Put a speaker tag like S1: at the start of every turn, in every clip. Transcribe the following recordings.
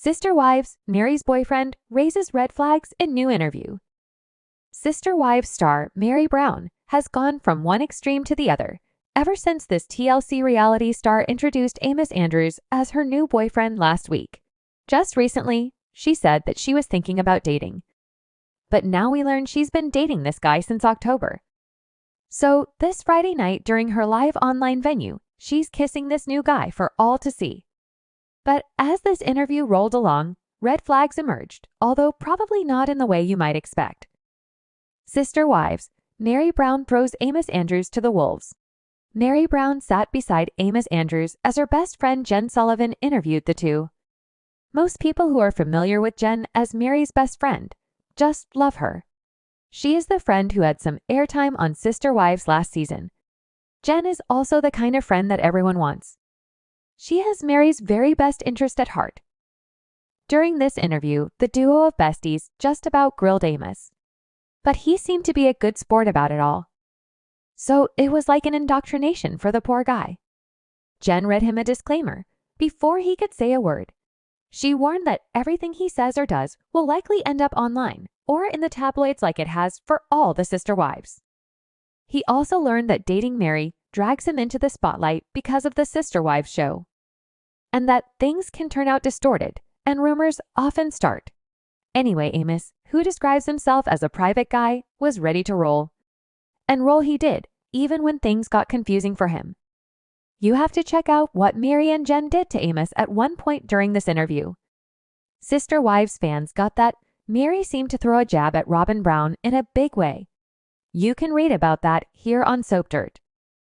S1: Sister Wives, Meri's boyfriend, raises red flags in new interview. Sister Wives star Meri Brown has gone from one extreme to the other ever since this TLC reality star introduced Amos Andrews as her new boyfriend last week. Just recently, she said that she was thinking about dating. But now we learn she's been dating this guy since October. So this Friday night during her live online venue, she's kissing this new guy for all to see. But as this interview rolled along, red flags emerged, although probably not in the way you might expect. Sister Wives, Meri Brown throws Amos Andrews to the wolves. Meri Brown sat beside Amos Andrews as her best friend Jen Sullivan interviewed the two. Most people who are familiar with Jen as Meri's best friend just love her. She is the friend who had some airtime on Sister Wives last season. Jen is also the kind of friend that everyone wants. She has Meri's very best interest at heart. During this interview, the duo of besties just about grilled Amos. But he seemed to be a good sport about it all. So it was like an indoctrination for the poor guy. Jen read him a disclaimer before he could say a word. She warned that everything he says or does will likely end up online or in the tabloids like it has for all the Sister Wives. He also learned that dating Meri drags him into the spotlight because of the Sister Wives show, and that things can turn out distorted and rumors often start. Anyway, Amos, who describes himself as a private guy, was ready to roll. And roll he did, even when things got confusing for him. You have to check out what Meri and Jen did to Amos at one point during this interview. Sister Wives fans got that Meri seemed to throw a jab at Robyn Brown in a big way. You can read about that here on Soap Dirt.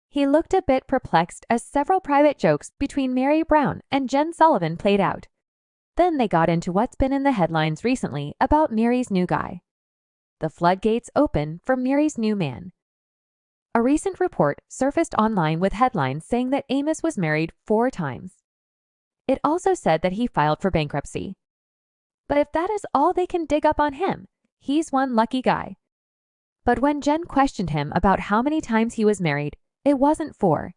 S1: He looked a bit perplexed as several private jokes between Meri Brown and Jen Sullivan played out. Then they got into what's been in the headlines recently about Meri's new guy. The floodgates open for Meri's new man. A recent report surfaced online with headlines saying that Amos was married 4 times. It also said that he filed for bankruptcy. But if that is all they can dig up on him, he's one lucky guy. But when Jen questioned him about how many times he was married, it wasn't 4.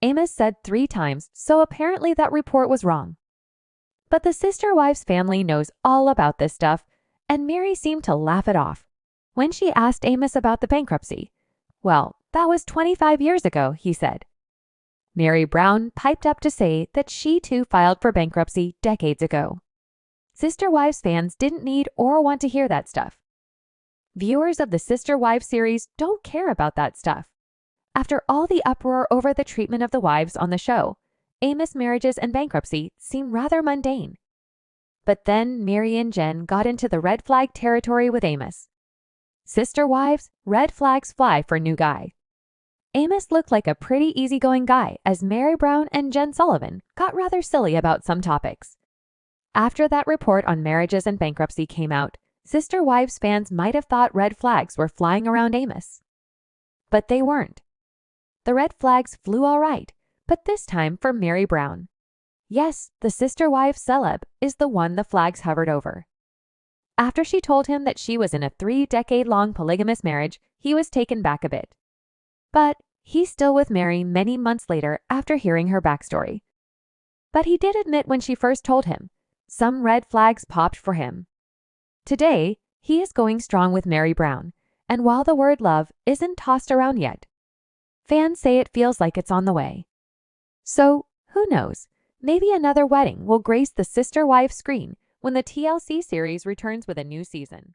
S1: Amos said 3 times, so apparently that report was wrong. But the Sister Wives family knows all about this stuff, and Meri seemed to laugh it off. When she asked Amos about the bankruptcy, well, that was 25 years ago, he said. Meri Brown piped up to say that she too filed for bankruptcy decades ago. Sister Wives fans didn't need or want to hear that stuff. Viewers of the Sister Wives series don't care about that stuff. After all the uproar over the treatment of the wives on the show, Amos' marriages and bankruptcy seem rather mundane. But then Meri and Jen got into the red flag territory with Amos. Sister Wives, red flags fly for new guy. Amos looked like a pretty easygoing guy as Meri Brown and Jen Sullivan got rather silly about some topics. After that report on marriages and bankruptcy came out, Sister Wives fans might have thought red flags were flying around Amos. But they weren't. The red flags flew all right, but this time for Meri Brown. Yes, the Sister Wives celeb is the one the flags hovered over. After she told him that she was in a 3-decade-long polygamous marriage, he was taken back a bit. But he's still with Meri many months later after hearing her backstory. But he did admit when she first told him, some red flags popped for him. Today, he is going strong with Meri Brown, and while the word love isn't tossed around yet, fans say it feels like it's on the way. So, who knows? Maybe another wedding will grace the Sister Wives screen when the TLC series returns with a new season.